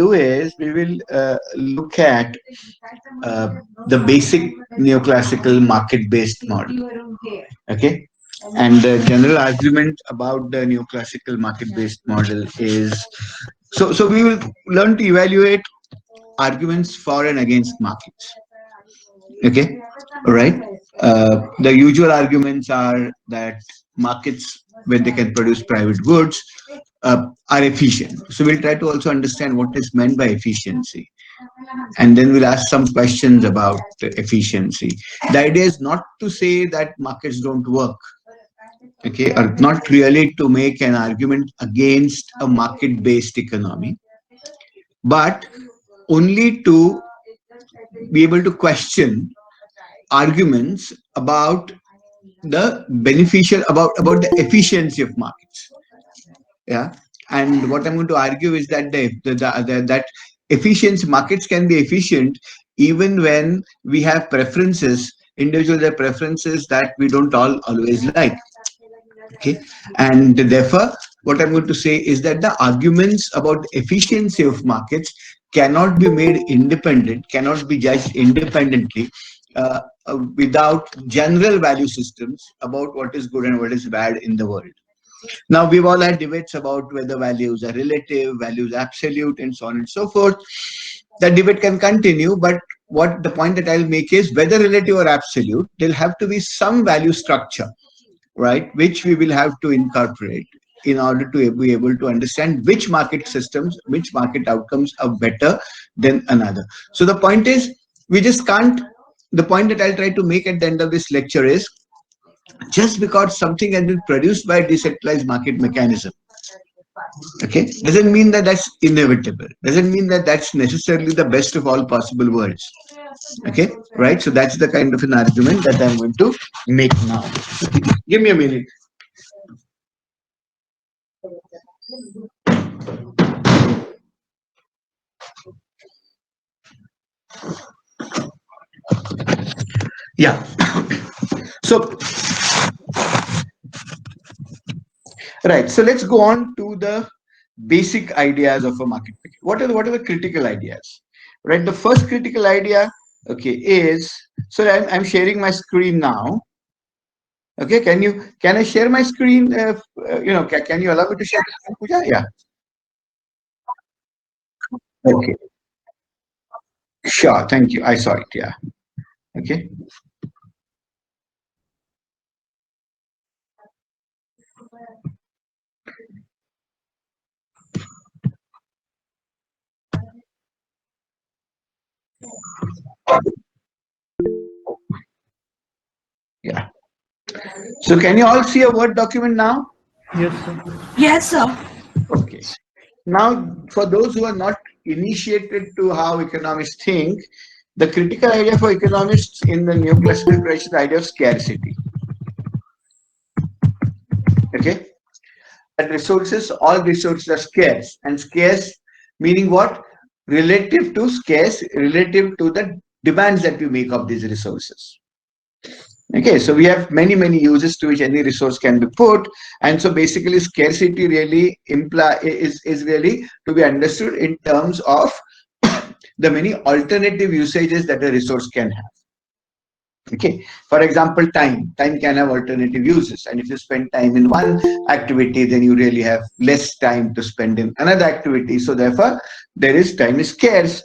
do is we will look at uh, the basic neoclassical market-based model. Okay, and the general argument about the neoclassical market-based model is so we will learn to evaluate arguments for and against markets. Okay, all right. The usual arguments are that markets, when they can produce private goods, are efficient. So we'll try to also understand what is meant by efficiency, and then we'll ask some questions about the efficiency. The idea is not to say that markets don't work, okay, or not really to make an argument against a market-based economy, but only to be able to question arguments about the beneficial about the efficiency of markets. Yeah, and what I'm going to argue is that that efficiency markets can be efficient even when we have preferences, individual preferences that we don't all always like. Okay, and therefore what I'm going to say is that the arguments about efficiency of markets cannot be made independent, cannot be judged independently without general value systems about what is good and what is bad in the world. Now, we've all had debates about whether values are relative, values absolute, and so on and so forth. That debate can continue, but what the point that I'll make is whether relative or absolute, there'll have to be some value structure, right, which we will have to incorporate in order to be able to understand which market systems, which market outcomes are better than another. So the point is, we just can't, the point that I'll try to make at the end of this lecture is, just because something has been produced by a decentralized market mechanism, okay, doesn't mean that that's inevitable, doesn't mean that that's necessarily the best of all possible worlds. Okay, right? So that's the kind of an argument that I'm going to make now. Give me a minute. Yeah. So, right. So let's go on to the basic ideas of a market. What are the critical ideas? Right. The first critical idea, okay, is, so I'm sharing my screen now. Okay, can I share my screen? Can you allow me to share? Pooja? Yeah. Okay. Sure. Thank you. I saw it. Yeah. Okay. Yeah. So can you all see a Word document now? Yes, sir. Yes, sir. Okay. Now, for those who are not initiated to how economists think, the critical idea for economists in the neoclassical tradition is the idea of scarcity. Okay. That resources, all resources are scarce, and scarce meaning what? Relative to scarce, relative to the demands that we make of these resources. Okay, so we have many uses to which any resource can be put, and so basically scarcity really is really to be understood in terms of the many alternative usages that a resource can have. Okay, for example, time can have alternative uses, and if you spend time in one activity, then you really have less time to spend in another activity. So therefore time is scarce.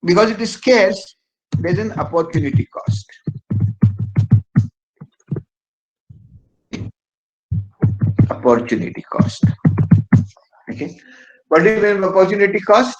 Because it is scarce, there's an opportunity cost. Opportunity cost. Okay, what is an opportunity cost?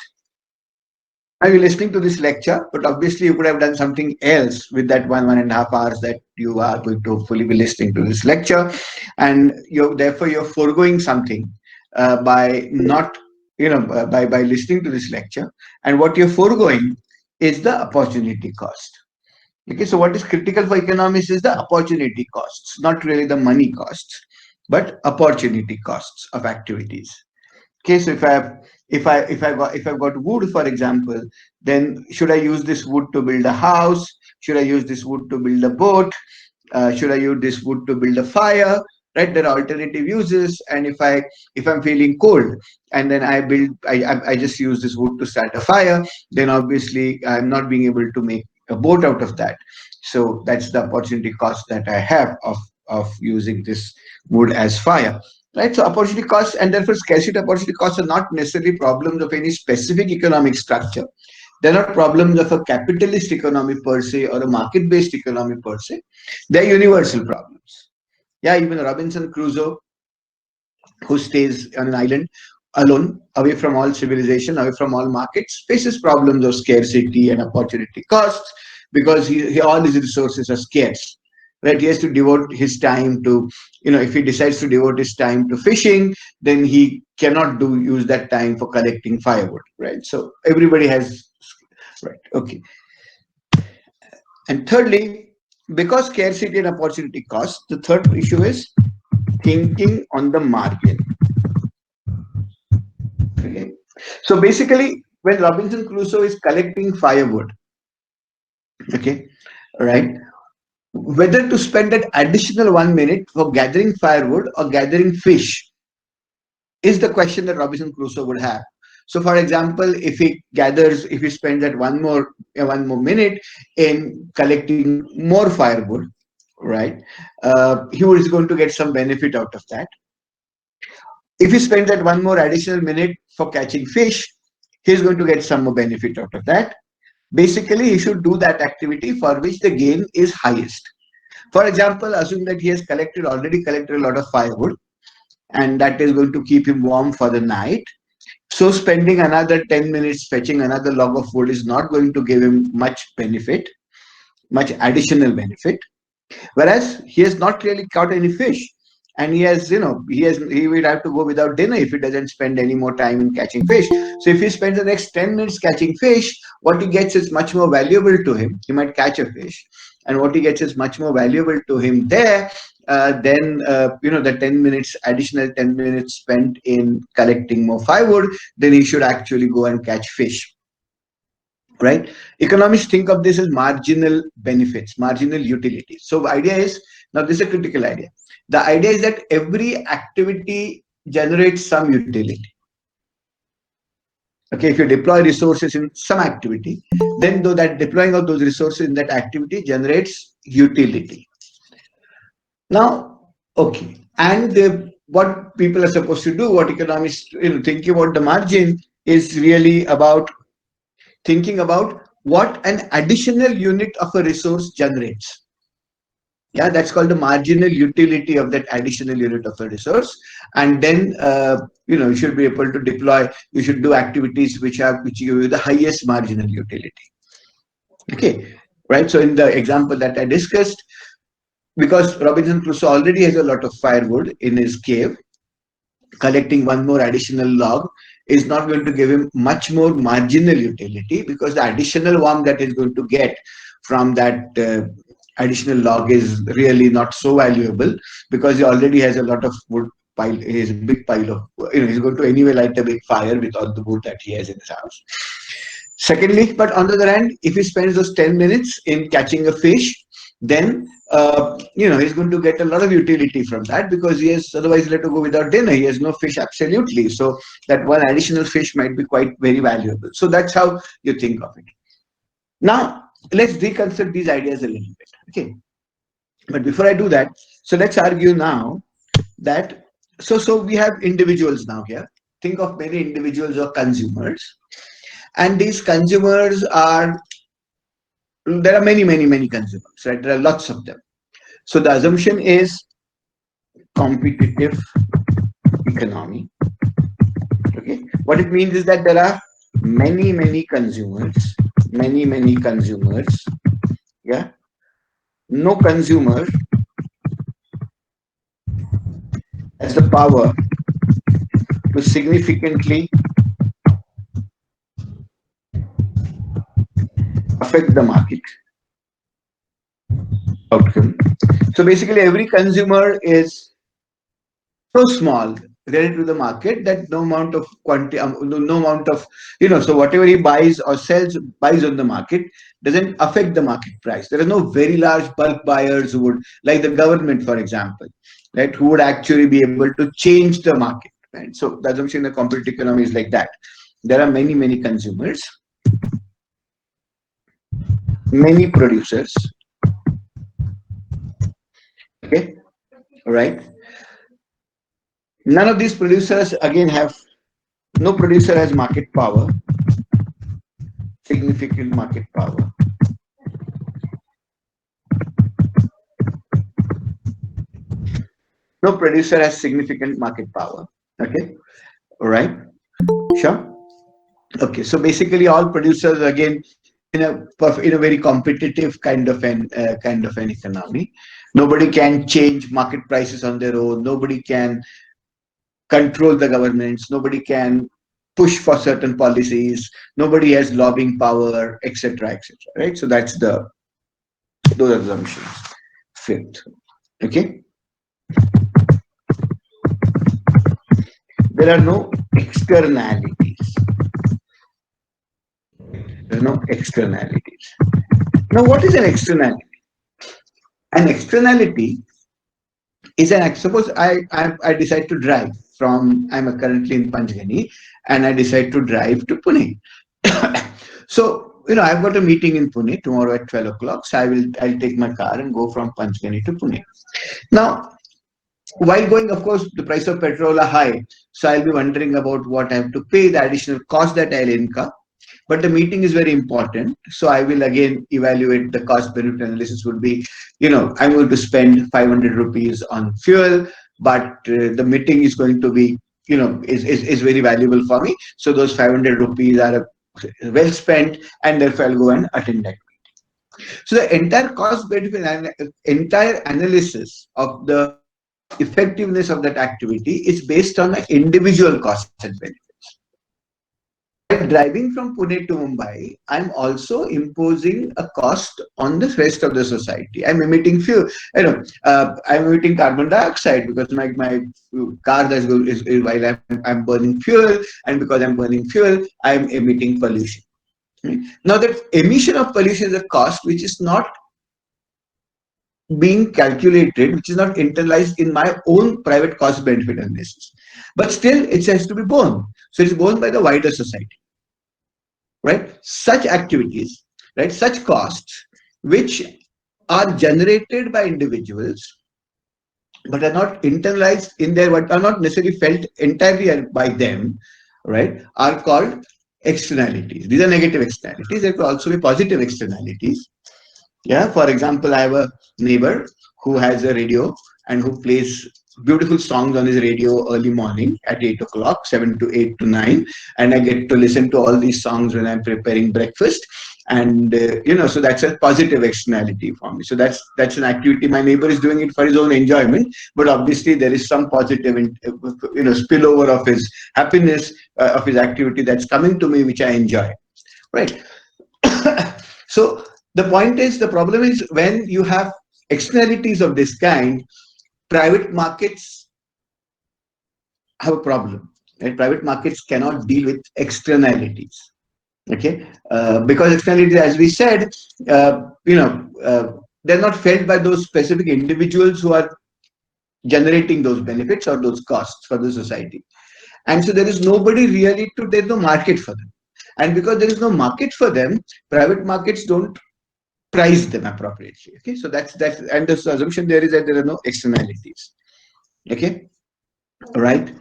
Now you're listening to this lecture, but obviously you could have done something else with that 1.5 hours that you are going to hopefully be listening to this lecture, and therefore you're foregoing something by not, by listening to this lecture, and what you're foregoing is the opportunity cost. Okay, so what is critical for economists is the opportunity costs, not really the money costs, but opportunity costs of activities. Okay, so if I've got wood, for example, then should I use this wood to build a house? Should I use this wood to build a boat? Should I use this wood to build a fire? right? There are alternative uses, and if I'm feeling cold, and then I just use this wood to start a fire, then obviously I'm not being able to make a boat out of that. So that's the opportunity cost that I have of using this wood as fire, right? So opportunity costs and therefore scarcity opportunity costs are not necessarily problems of any specific economic structure. They're not problems of a capitalist economy per se or a market based economy per se. They're universal problems. Yeah, even Robinson Crusoe, who stays on an island alone, away from all civilization, away from all markets, faces problems of scarcity and opportunity costs because all his resources are scarce. Right, he has to devote his time to, if he decides to devote his time to fishing, then he cannot use that time for collecting firewood. Right, so everybody has. Right, okay. And thirdly, because scarcity and opportunity cost, the third issue is thinking on the margin. Okay. So basically, when Robinson Crusoe is collecting firewood, okay, right, whether to spend that additional 1 minute for gathering firewood or gathering fish is the question that Robinson Crusoe would have. So, for example, if he spends that one more minute in collecting more firewood, right, is going to get some benefit out of that. If he spends that one more additional minute for catching fish, he's going to get some more benefit out of that. Basically, he should do that activity for which the gain is highest. For example, assume that he has already collected a lot of firewood, and that is going to keep him warm for the night. So spending another 10 minutes fetching another log of wood is not going to give him much benefit, much additional benefit. Whereas he has not really caught any fish. And he will have to go without dinner if he doesn't spend any more time in catching fish. So if he spends the next 10 minutes catching fish, what he gets is much more valuable to him. He might catch a fish, and what he gets is much more valuable to him there than the 10 minutes spent in collecting more firewood. Then he should actually go and catch fish, right? Economists think of this as marginal benefits, marginal utility. So the idea is, now this is a critical idea. The idea is that every activity generates some utility. Okay, if you deploy resources in some activity, then though that deploying of those resources in that activity generates utility. Now, okay, and what people are supposed to do, what economists thinking about the margin is really about thinking about what an additional unit of a resource generates. Yeah, that's called the marginal utility of that additional unit of a resource. And then, you should be able to deploy, you should do activities which give you the highest marginal utility. Okay, right. So in the example that I discussed, because Robinson Crusoe already has a lot of firewood in his cave, collecting one more additional log is not going to give him much more marginal utility, because the additional warmth that he's going to get from that additional log is really not so valuable, because he already has a lot of wood pile. He has a big pile of, he's going to anyway light a big fire with all the wood that he has in his house. Secondly, but on the other hand, if he spends those 10 minutes in catching a fish, then he's going to get a lot of utility from that, because he has otherwise let to go without dinner. He has no fish absolutely. So that one additional fish might be quite very valuable. So that's how you think of it. Now, let's deconstruct these ideas a little bit. Okay. But before I do that, so let's argue now that so we have individuals now here. Think of many individuals or consumers. And these consumers there are many consumers, right? There are lots of them. So the assumption is competitive economy. Okay. What it means is that there are many consumers, many consumers. Yeah. No consumer has the power to significantly affect the market outcome. So basically, every consumer is so small relative to the market that no amount of quantity, no amount of, so whatever he buys or buys on the market doesn't affect the market price. There are no very large bulk buyers who would, like the government, for example. right? Who would actually be able to change the market, right? So the assumption in the competitive economy is like that. There are many consumers, many producers, okay, all right. None of these producers again have, no producer has market power, significant market power. No producer has significant market power. Okay, all right, sure. Okay, so basically, all producers again in a very competitive kind of an economy. Nobody can change market prices on their own. Nobody can control the governments. Nobody can push for certain policies. Nobody has lobbying power, etc., etc. Right. So that's the those are the assumptions. Fifth. Okay. There are no externalities. There are no externalities. Now, what is an externality? An externality is an, suppose I decide to drive from, I'm currently in Panchgani, and I decide to drive to Pune. So I've got a meeting in Pune tomorrow at 12 o'clock. So I'll take my car and go from Panchgani to Pune. Now, while going, of course, the price of petrol are high, so I'll be wondering about what I have to pay, the additional cost that I'll incur. But the meeting is very important, so I will again evaluate the cost benefit analysis. Would be, I'm going to spend 500 rupees on fuel, but the meeting is going to be, is very valuable for me. So those 500 rupees are well spent, and therefore I'll go and attend that. So the entire cost benefit entire analysis of the cost effectiveness of that activity is based on the individual costs and benefits. While driving from Pune to Mumbai, I'm also imposing a cost on the rest of the society. I'm emitting fuel. I'm emitting carbon dioxide because my car is while I'm burning fuel, and because I'm burning fuel, I'm emitting pollution. Right? Now that emission of pollution is a cost which is not being calculated, which is not internalized in my own private cost benefit analysis, but still it has to be borne. So it's borne by the wider society. Right? Such activities, right? Such costs, which are generated by individuals, but are not internalized in their, what are not necessarily felt entirely by them, right? Are called externalities. These are negative externalities. There could also be positive externalities. Yeah. For example, I have a neighbor who has a radio and who plays beautiful songs on his radio early morning at 8 o'clock, 7 to 8 to 9. And I get to listen to all these songs when I'm preparing breakfast. And, so that's a positive externality for me. So that's an activity. My neighbor is doing it for his own enjoyment, but obviously there is some positive, spillover of his happiness, of his activity that's coming to me, which I enjoy. Right. So the point is, the problem is when you have externalities of this kind, private markets have a problem. Right? Private markets cannot deal with externalities. Okay, because externalities, as we said, they're not felt by those specific individuals who are generating those benefits or those costs for the society, and so there is nobody really to, there's no market for them, and because there is no market for them, private markets don't price them appropriately. Okay, so that's and the assumption there is that there are no externalities. Okay, all right.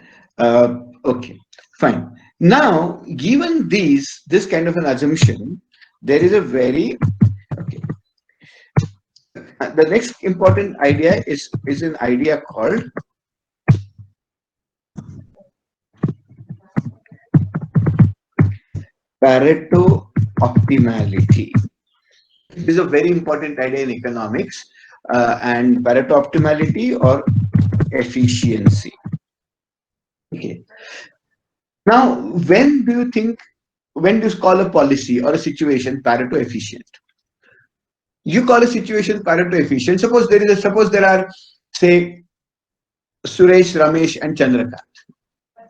Okay, fine. Now, given this kind of an assumption, there is a very okay. The next important idea is an idea called Pareto optimality. This is a very important idea in economics, and Pareto optimality or efficiency. Okay. Now, when do you call a policy or a situation Pareto efficient? You call a situation Pareto efficient. Suppose there are, say, Suresh, Ramesh, and Chandrakant.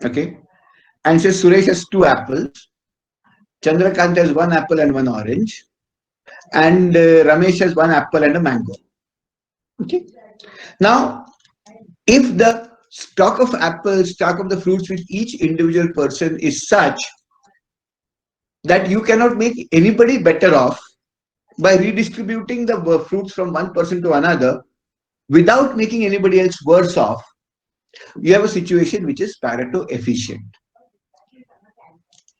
Okay, and say Suresh has two apples, Chandrakant has one apple and one orange, and Ramesh has one apple and a mango. Okay. Now, If the stock of apples, stock of the fruits with each individual person is such that you cannot make anybody better off by redistributing the fruits from one person to another without making anybody else worse off, you have a situation which is Pareto efficient.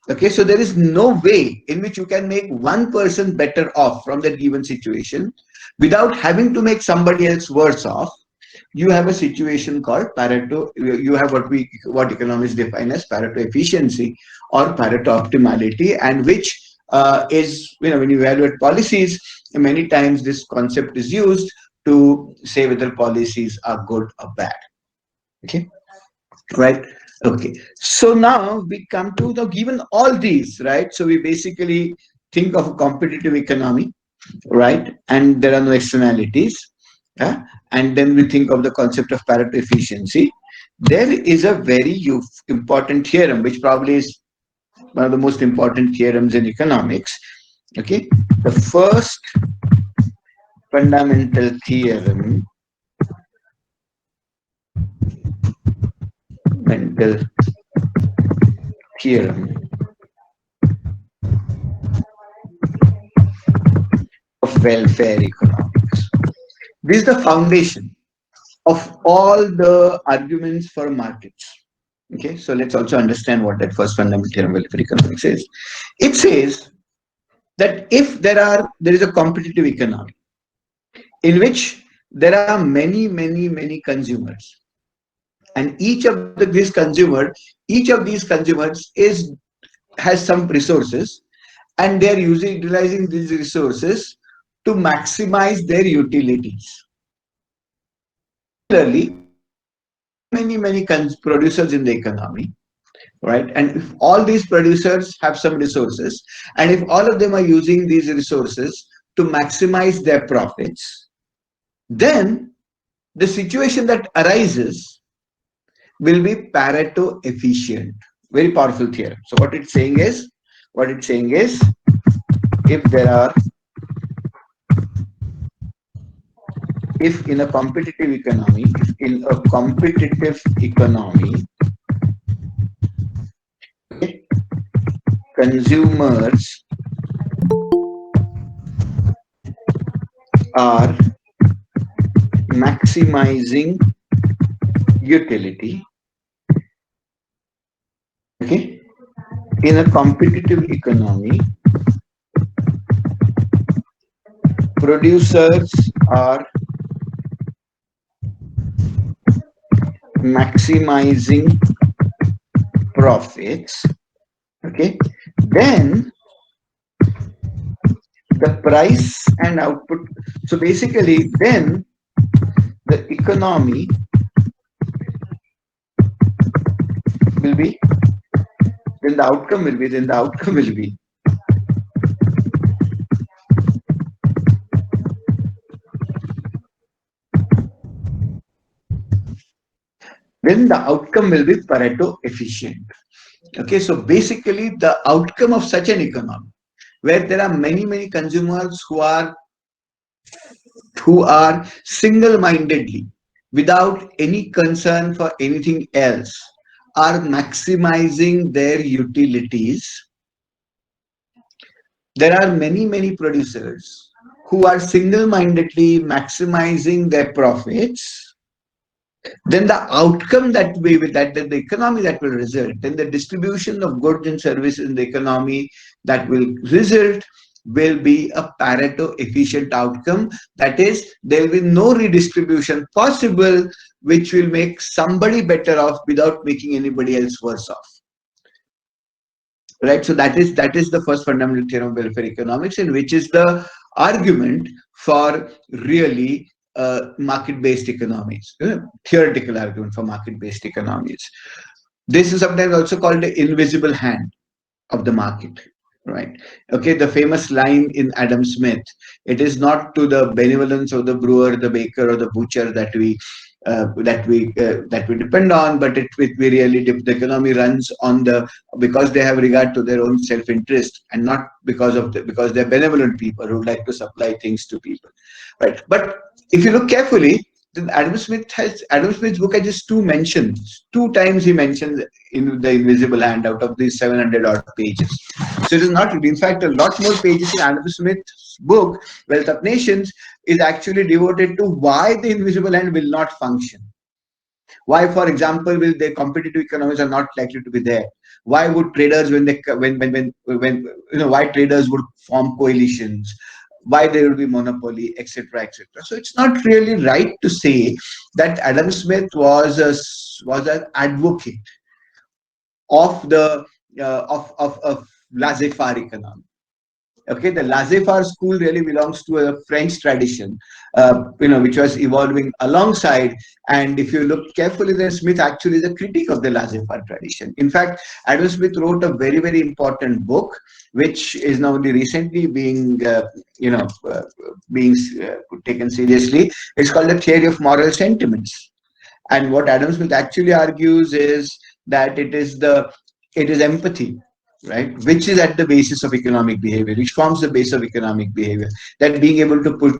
Okay, so there is no way in which you can make one person better off from that given situation without having to make somebody else worse off. You have a situation called Pareto. You have what economists define as Pareto efficiency or Pareto optimality, and which is, when you evaluate policies, many times this concept is used to say whether policies are good or bad. Okay, right? Okay, so now we come to the given all these, right? So we basically think of a competitive economy, right? And there are no externalities. Yeah? And then we think of the concept of Pareto efficiency. There is a very important theorem, which probably is one of the most important theorems in economics. Okay, the first fundamental mental theorem of welfare economics. This is the foundation of all the arguments for markets. Okay, so let's also understand what that first fundamental theorem of welfare economics is. It says that if there is a competitive economy in which there are many consumers, and each of these consumers has some resources, and they are utilizing these resources to maximize their utilities. Similarly, there are many producers in the economy, right? And if all these producers have some resources, and if all of them are using these resources to maximize their profits, then the situation that arises will be Pareto efficient. Very powerful theorem. So what it's saying is, if there are, if in a competitive economy, okay, consumers are maximizing utility, okay, in a competitive economy, producers are maximizing profits, okay, then the price and output. So basically, then the economy will be, then the outcome will be, Pareto efficient. Okay, so basically the outcome of such an economy where there are many consumers who are single-mindedly, without any concern for anything else, are maximizing their utilities. There are many producers who are single-mindedly maximizing their profits. Then the outcome that the economy that will result, then the distribution of goods and services in the economy that will result will be a Pareto efficient outcome. That is, there will be no redistribution possible, which will make somebody better off without making anybody else worse off. Right. So that is the first fundamental theorem of welfare economics, and which is the argument for really market-based economies, theoretical argument for market-based economies. This is sometimes also called the invisible hand of the market, right? Okay, the famous line in Adam Smith: "It is not to the benevolence of the brewer, the baker, or the butcher that we depend on, but we really the economy runs on because they have regard to their own self-interest, and not because they're benevolent people who like to supply things to people, right?" But if you look carefully, then Adam Smith's book has just two mentions. Two times he mentions in the invisible hand out of these 700 odd pages. So it is not really. In fact, a lot more pages in Adam Smith's book, Wealth of Nations, is actually devoted to why the invisible hand will not function. Why, for example, will the competitive economies are not likely to be there? Why would traders, when they when why traders would form coalitions? Why there will be monopoly, etc., etc. So it's not really right to say that Adam Smith was an advocate of the of laissez-faire economy. Okay, the laissez-faire school really belongs to a French tradition, which was evolving alongside. And if you look carefully, then Smith actually is a critic of the laissez-faire tradition. In fact, Adam Smith wrote a very, very important book, which is now only recently being taken seriously. It's called the Theory of Moral Sentiments. And what Adam Smith actually argues is that it is empathy, right, which is at the basis of economic behavior, which forms the base of economic behavior. That being able to put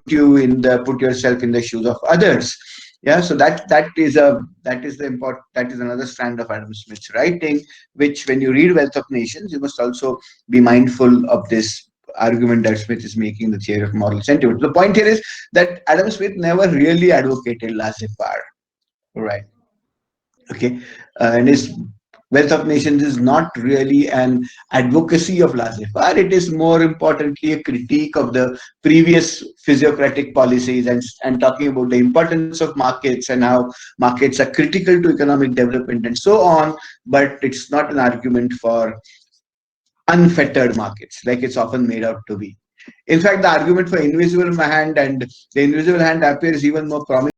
yourself in the shoes of others. Yeah, so that is another strand of Adam Smith's writing, which when you read Wealth of Nations, you must also be mindful of this argument that Smith is making, the theory of moral sentiment. The point here is that Adam Smith never really advocated laissez-faire. Right. Okay. And his Wealth of Nations is not really an advocacy of laissez-faire. It is more importantly a critique of the previous physiocratic policies, and talking about the importance of markets and how markets are critical to economic development and so on. But it's not an argument for unfettered markets like it's often made out to be. In fact, the argument for invisible hand, and the invisible hand appears even more prominent